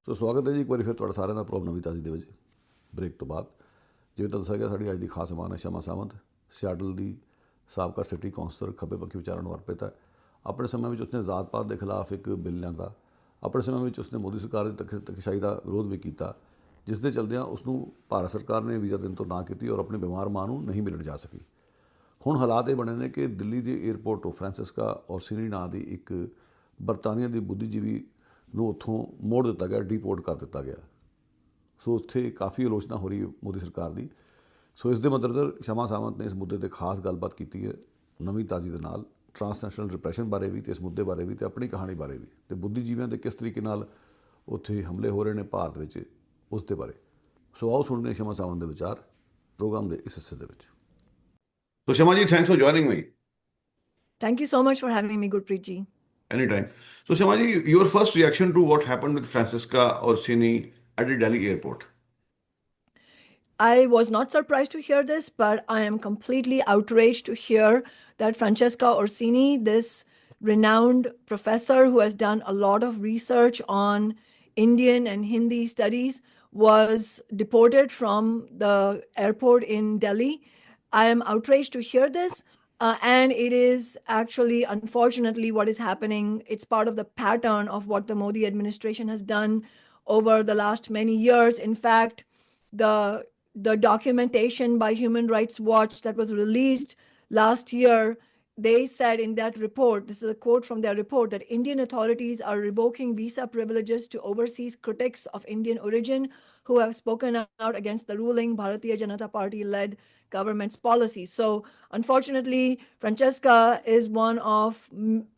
ਸੋ ਸਵਾਗਤ ਹੈ ਜੀ ਇੱਕ ਵਾਰੀ ਫਿਰ ਤੁਹਾਡਾ ਸਾਰਿਆਂ ਦਾ ਪ੍ਰੋਗਰਾਮ ਨਵੀਂ ਤਾਜ਼ੀ ਦੇ ਵਿੱਚ ਬ੍ਰੇਕ ਤੋਂ ਬਾਅਦ। ਜਿਵੇਂ ਤਾਂ ਦੱਸਿਆ ਗਿਆ, ਸਾਡੀ ਅੱਜ ਦੀ ਖਾਸ ਮਹਿਮਾਨ ਹੈ ਸ਼ਮਾ ਸਾਵੰਤ, ਸਿਆਟਲ ਦੀ ਸਾਬਕਾ ਸਿਟੀ ਕੌਂਸਲਰ, ਖੱਬੇ ਪੱਖੀ ਵਿਚਾਰਾਂ ਨੂੰ ਅਰਪਿਤ ਹੈ। ਆਪਣੇ ਸਮੇਂ ਵਿੱਚ ਉਸਨੇ ਜ਼ਾਤ ਪਾਤ ਦੇ ਖਿਲਾਫ ਇੱਕ ਬਿੱਲ ਲਿਆਂਦਾ। ਆਪਣੇ ਸਮੇਂ ਵਿੱਚ ਉਸਨੇ ਮੋਦੀ ਸਰਕਾਰ ਦੀ ਧੱਕੇਸ਼ਾਹੀ ਦਾ ਵਿਰੋਧ ਵੀ ਕੀਤਾ, ਜਿਸ ਦੇ ਚਲਦਿਆਂ ਉਸਨੂੰ ਭਾਰਤ ਸਰਕਾਰ ਨੇ ਵੀਜ਼ਾ ਦੇਣ ਤੋਂ ਨਾ ਕੀਤੀ ਔਰ ਆਪਣੀ ਬਿਮਾਰ ਮਾਂ ਨੂੰ ਨਹੀਂ ਮਿਲਣ ਜਾ ਸਕੀ। ਹੁਣ ਹਾਲਾਤ ਇਹ ਬਣੇ ਨੇ ਕਿ ਦਿੱਲੀ ਦੇ ਏਅਰਪੋਰਟ ਤੋਂ ਫ੍ਰਾਂਸਿਸਕਾ ਔਰਸੀਨੀ ਨਾਂ ਦੀ ਇੱਕ ਬਰਤਾਨੀਆ ਦੀ ਬੁੱਧੀਜੀਵੀ ਨੂੰ ਉੱਥੋਂ ਮੋੜ ਦਿੱਤਾ ਗਿਆ, ਡੀਪੋਰਟ ਕਰ ਦਿੱਤਾ ਗਿਆ। ਸੋ ਉੱਥੇ ਕਾਫੀ ਆਲੋਚਨਾ ਹੋ ਰਹੀ ਹੈ ਮੋਦੀ ਸਰਕਾਰ ਦੀ। ਸੋ ਇਸ ਦੇ ਮੱਦੇਨਜ਼ਰ ਸ਼ਮਾ ਸਾਵੰਤ ਨੇ ਇਸ ਮੁੱਦੇ 'ਤੇ ਖਾਸ ਗੱਲਬਾਤ ਕੀਤੀ ਹੈ ਨਵੀਂ ਤਾਜ਼ੀ ਦੇ ਨਾਲ, ਟਰਾਂਸਨੈਸ਼ਨਲ ਰਿਪਰੈਸ਼ਨ ਬਾਰੇ ਵੀ ਅਤੇ ਇਸ ਮੁੱਦੇ ਬਾਰੇ ਵੀ ਅਤੇ ਆਪਣੀ ਕਹਾਣੀ ਬਾਰੇ ਵੀ, ਅਤੇ ਬੁੱਧੀਜੀਵੀਆਂ ਦੇ ਕਿਸ ਤਰੀਕੇ ਨਾਲ ਉੱਥੇ ਹਮਲੇ ਹੋ ਰਹੇ ਨੇ ਭਾਰਤ ਵਿੱਚ, ਉਸ ਦੇ ਬਾਰੇ। ਸੋ ਆਓ ਸੁਣਦੇ ਹਾਂ ਸ਼ਮਾ ਸਾਵੰਤ ਦੇ ਵਿਚਾਰ ਪ੍ਰੋਗਰਾਮ ਦੇ ਇਸ ਹਿੱਸੇ ਦੇ ਵਿੱਚ। So Shama ji, thanks for joining me. Thank you so much for having me, Gurpreet ji. Anytime. So Shama ji, your first reaction to what happened with Francisca Orsini at the Delhi airport? I was not surprised to hear this, but I am completely outraged to hear that Francesca Orsini, this renowned professor who has done a lot of research on Indian and Hindi studies, was deported from the airport in Delhi. I am outraged to hear this. And it is actually, unfortunately, what is happening. It's part of the pattern of what the Modi administration has done over the last many years. In fact, the documentation by Human Rights Watch that was released last year, they said in that report, this is a quote from their report, that Indian authorities are revoking visa privileges to overseas critics of Indian origin who have spoken out against the ruling Bharatiya Janata Party-led government's policy. So unfortunately, Francesca is one of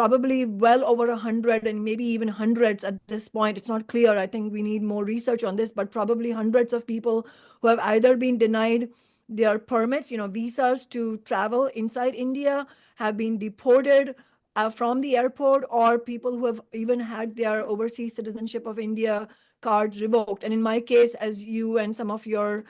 probably well over 100 and maybe even hundreds at this point. It's not clear. I think we need more research on this, but probably hundreds of people who have either been denied their permits, visas to travel inside India, have been deported from the airport, or people who have even had their overseas citizenship of India cards revoked. And in my case, as you and some of your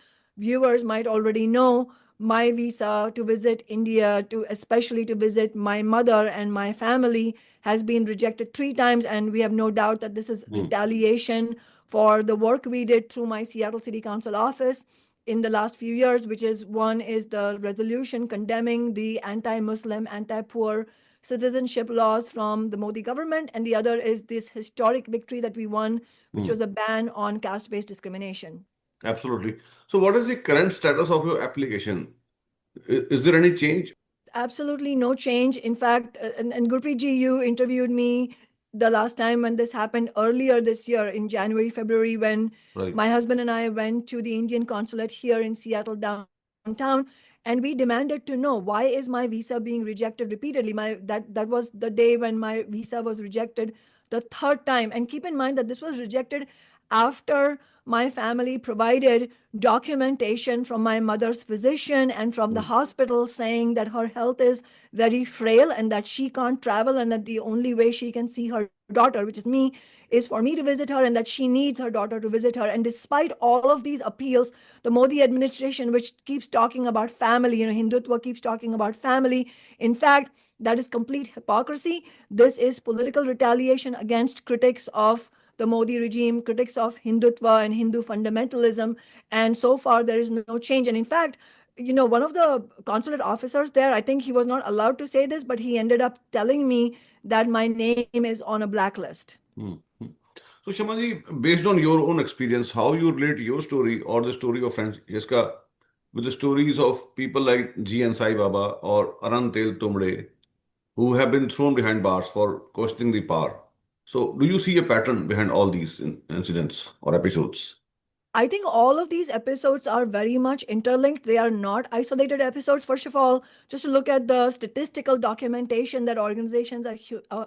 viewers might already know, my visa to visit India, especially to visit my mother and my family, has been rejected 3 times. And we have no doubt that this is retaliation for the work we did through my Seattle City Council office in the last few years, which is, one is the resolution condemning the anti-Muslim, anti-poor citizenship laws from the Modi government, and the other is this historic victory that we won, which was a ban on caste-based discrimination. Absolutely. So what is the current status of your application? Is there any change? Absolutely no change. In fact, and Gurpreet ji, you interviewed me the last time when this happened earlier this year in January, February, when my husband and I went to the Indian consulate here in Seattle downtown, and we demanded to know, why is my visa being rejected repeatedly? That was the day when my visa was rejected the 3rd time. And keep in mind that this was rejected after my family provided documentation from my mother's physician and from the hospital saying that her health is very frail and that she can't travel, and that the only way she can see her daughter, which is me, is for me to visit her, and that she needs her daughter to visit her. And despite all of these appeals, the Modi administration, which keeps talking about family, Hindutva keeps talking about family. In fact, that is complete hypocrisy. This is political retaliation against critics of the Modi regime, critics of Hindutva and Hindu fundamentalism. And so far, there is no change. And in fact, one of the consulate officers there, I think he was not allowed to say this, but he ended up telling me that my name is on a blacklist. So Shamaji, based on your own experience, how you relate your story or the story of Francesca with the stories of people like G.N. Sai Baba or Arantel Tumde, who have been thrown behind bars for questioning the power? So do you see a pattern behind all these incidents or episodes? I think all of these episodes are very much interlinked. They are not isolated episodes. First of all, just to look at the statistical documentation that organizations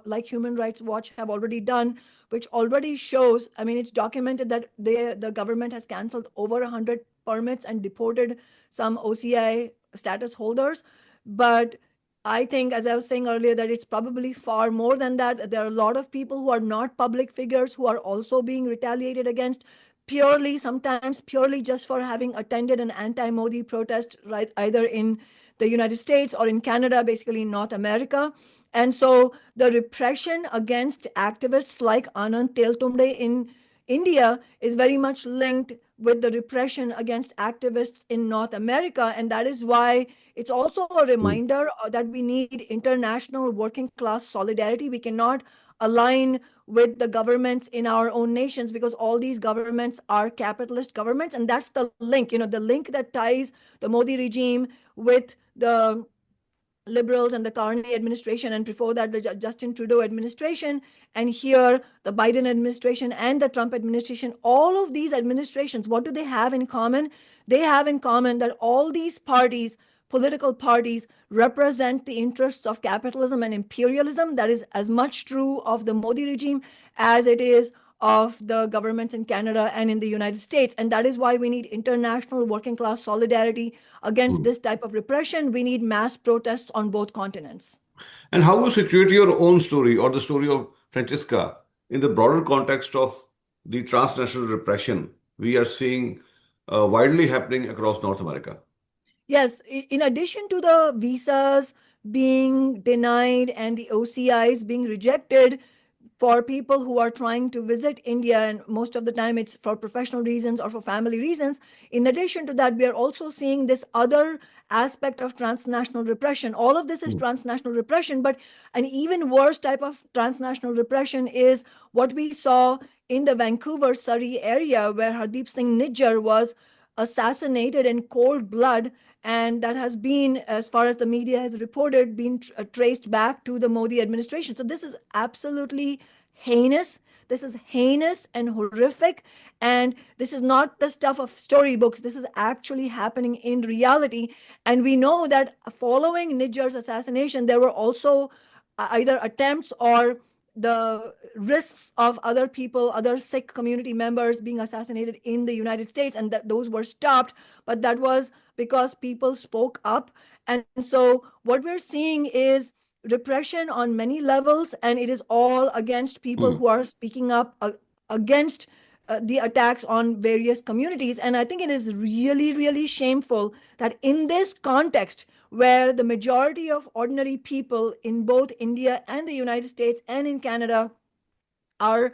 like Human Rights Watch have already done, which already shows, it's documented that the government has canceled over 100 permits and deported some OCI status holders. But I think, as I was saying earlier, that it's probably far more than that. There are a lot of people who are not public figures who are also being retaliated against, sometimes purely just for having attended an anti-Modi protest, right, either in the United States or in Canada, basically in North America. And so the repression against activists like Anand Teltumde India is very much linked with the repression against activists in North America. And that is why it's also a reminder that we need international working class solidarity. We cannot align with the governments in our own nations because all these governments are capitalist governments. And that's the link, the link that ties the Modi regime with the Liberals and the Carney administration, and before that, the Justin Trudeau administration, and here the Biden administration and the Trump administration. All of these administrations, what do they have in common? They have in common that all these parties, political parties, represent the interests of capitalism and imperialism. That is as much true of the Modi regime as it is of the governments in Canada and in the United States. And that is why we need international working class solidarity against this type of repression. We need mass protests on both continents. And how you situate your own story or the story of Francesca in the broader context of the transnational repression we are seeing widely happening across North America? Yes, in addition to the visas being denied and the OCIs being rejected for people who are trying to visit India, and most of the time it's for professional reasons or for family reasons. In addition to that, we are also seeing this other aspect of transnational repression. All of this is transnational repression, but an even worse type of transnational repression is what we saw in the Vancouver, Surrey area, where Hardeep Singh Nijjar was assassinated in cold blood. And that has been, as far as the media has reported, been traced back to the Modi administration. So this is absolutely heinous. This is heinous and horrific. And this is not the stuff of storybooks. This is actually happening in reality. And we know that following Nijjar's assassination, there were also either attempts or the risks of other people, other Sikh community members being assassinated in the United States, and that those were stopped. But that was because people spoke up. And so what we're seeing is repression on many levels, and it is all against people who are speaking up against the attacks on various communities. And I think it is really, really shameful that in this context, where the majority of ordinary people in both India and the United States and in Canada are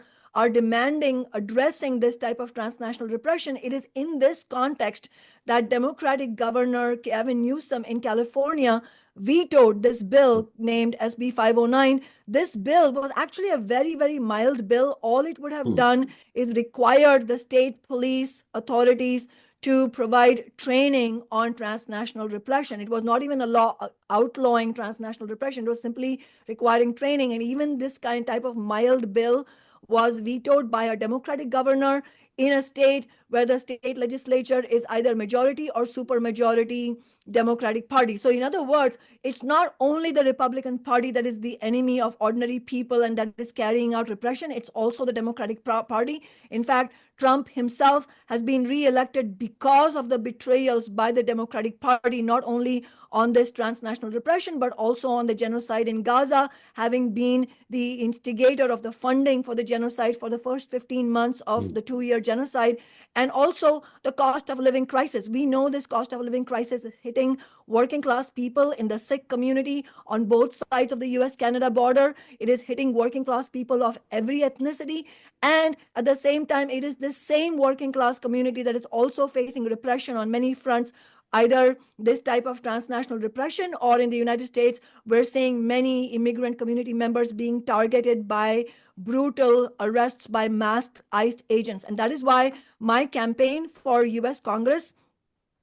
demanding, addressing this type of transnational repression, it is in this context that Democratic Governor Gavin Newsom in California vetoed this bill named SB 509. This bill was actually a very, very mild bill. All it would have done is required the state police authorities to provide training on transnational repression. It was not even a law outlawing transnational repression. It was simply requiring training. And even this type of mild bill was vetoed by a Democratic governor in a state where the state legislature is either majority or supermajority Democratic Party. So in other words, it's not only the Republican Party that is the enemy of ordinary people and that is carrying out repression, it's also the Democratic Party. In fact, Trump himself has been re-elected because of the betrayals by the Democratic Party, not only on this transnational repression, but also on the genocide in Gaza, having been the instigator of the funding for the genocide for the first 15 months of the 2-year genocide, and also the cost of living crisis. We know this cost of living crisis is hitting working class people in the Sikh community on both sides of the US-Canada border. It is hitting working class people of every ethnicity. And at the same time, it is this same working class community that is also facing repression on many fronts, either this type of transnational repression, or in the United States, we're seeing many immigrant community members being targeted by brutal arrests by masked ICE agents. And that is why my campaign for US Congress,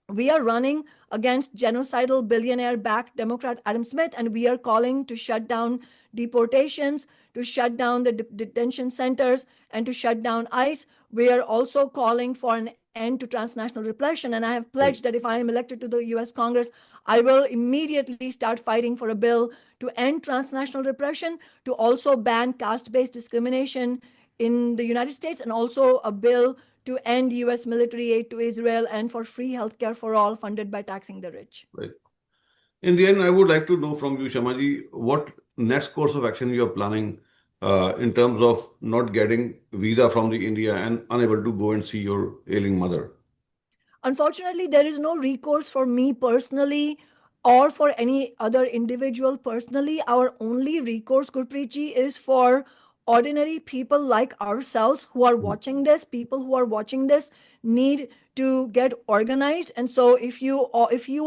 we are running against genocidal billionaire-backed Democrat Adam Smith, and we are calling to shut down deportations, to shut down the detention centers, and to shut down ICE. We are also calling for an end to transnational repression. And I have pledged that if I am elected to the US Congress, I will immediately start fighting for a bill to end transnational repression, to also ban caste-based discrimination in the United States, and also a bill to end US military aid to Israel and for free healthcare for all funded by taxing the rich. Right. In the end, I would like to know from you, Shamaji, what next course of action you are planning in terms of not getting visa from the India and unable to go and see your ailing mother? Unfortunately, there is no recourse for me personally or for any other individual personally. Our only recourse, Gurpreet ji, is for ordinary people like ourselves who are watching this, people who are watching this need to get organized. And so if you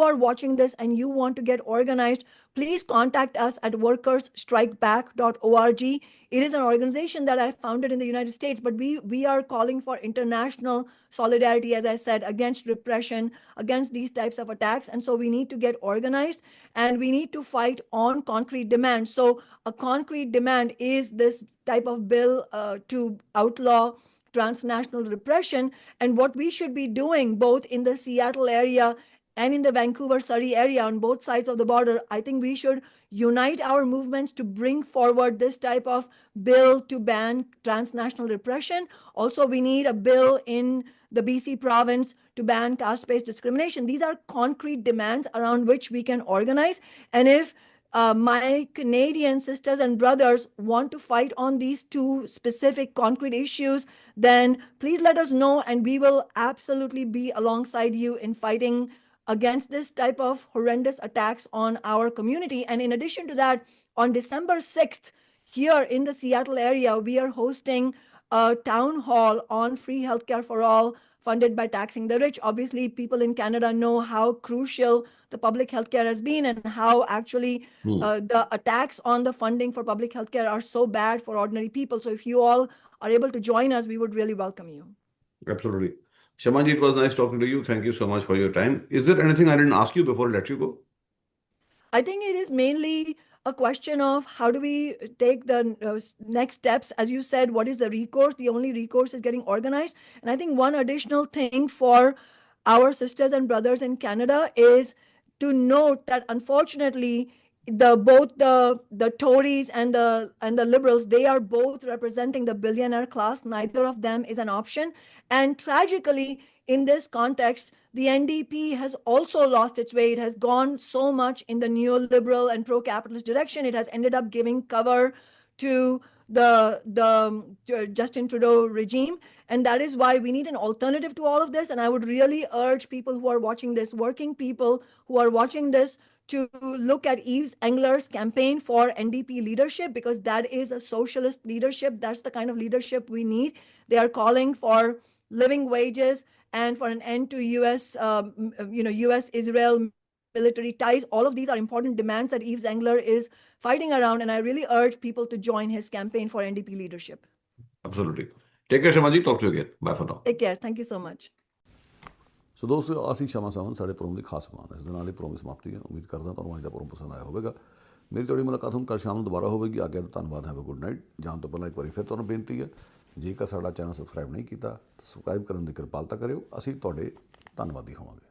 are watching this and you want to get organized, please contact us at workersstrikeback.org. It is an organization that I founded in the United States, but we are calling for international solidarity, as I said, against repression, against these types of attacks. And so we need to get organized and we need to fight on concrete demands. So a concrete demand is this type of bill to outlaw transnational repression. And what we should be doing both in the Seattle area and in the Vancouver, Surrey area on both sides of the border, I think we should unite our movements to bring forward this type of bill to ban transnational repression. Also, we need a bill in the BC province to ban caste-based discrimination. These are concrete demands around which we can organize. And if my Canadian sisters and brothers want to fight on these two specific concrete issues, then please let us know and we will absolutely be alongside you in fighting against this type of horrendous attacks on our community. And in addition to that, on December 6th, here in the Seattle area, we are hosting a town hall on free healthcare for all, funded by Taxing the Rich. Obviously, people in Canada know how crucial the public healthcare has been and how actually the attacks on the funding for public healthcare are so bad for ordinary people. So if you all are able to join us, we would really welcome you. Absolutely. Shamaji, it was nice talking to you. Thank you so much for your time. Is there anything I didn't ask you before I let you go? I think it is mainly a question of how do we take the next steps. As you said, what is the recourse? The only recourse is getting organized. And I think one additional thing for our sisters and brothers in Canada is to note that unfortunately, both the Tories and the Liberals, they are both representing the billionaire class. Neither of them is an option. And tragically, in this context, the NDP has also lost its way. It has gone so much in the neoliberal and pro-capitalist direction. It has ended up giving cover to the Justin Trudeau regime. And that is why we need an alternative to all of this. And I would really urge people who are watching this, working people who are watching this, to look at Yves Engler's campaign for NDP leadership, because that is a socialist leadership. That's the kind of leadership we need. They are calling for living wages and for an end to U.S.-Israel military ties. All of these are important demands that Yves Engler is fighting around, and I really urge people to join his campaign for NDP leadership. Absolutely. Take care, Shamaji. Talk to you again. Bye for now. Take care. Thank you so much. ਸੋ ਦੋਸਤੋ, ਅਸੀਂ ਸ਼ਮਾ ਸਾਵੰਤ ਸਾਡੇ programme ਦੀ ਖਾਸ ਮਹਿਮਾਨ। ਇਸ ਦੇ ਨਾਲ ਹੀ programme ਦੀ ਸਮਾਪਤੀ ਹੈ। ਉਮੀਦ ਕਰਦਾ ਤੁਹਾਨੂੰ ਅੱਜ ਦਾ ਪ੍ਰੋਗਰਾਮ ਪਸੰਦ ਆਇਆ ਹੋਵੇਗਾ। ਮੇਰੀ ਤੁਹਾਡੀ ਮੁਲਾਕਾਤ ਹੁਣ ਕੱਲ੍ਹ ਸ਼ਾਮ ਨੂੰ ਦੁਬਾਰਾ ਹੋਵੇਗੀ। ਆਗਿਆ ਦਾ ਧੰਨਵਾਦ। Have a good night. ਜਾਣ ਤੋਂ ਪਹਿਲਾਂ ਇੱਕ ਵਾਰੀ ਫਿਰ ਤੁਹਾਨੂੰ ਬੇਨਤੀ ਹੈ, ਜੇਕਰ ਸਾਡਾ ਚੈਨਲ ਸਬਸਕ੍ਰਾਈਬ ਨਹੀਂ ਕੀਤਾ ਤਾਂ ਸਬਸਕ੍ਰਾਈਬ ਕਰਨ ਦੀ ਕਿਰਪਾਲਤਾ ਕਰਿਓ। ਅਸੀਂ ਤੁਹਾਡੇ ਧੰਨਵਾਦੀ ਹੋਵਾਂਗੇ।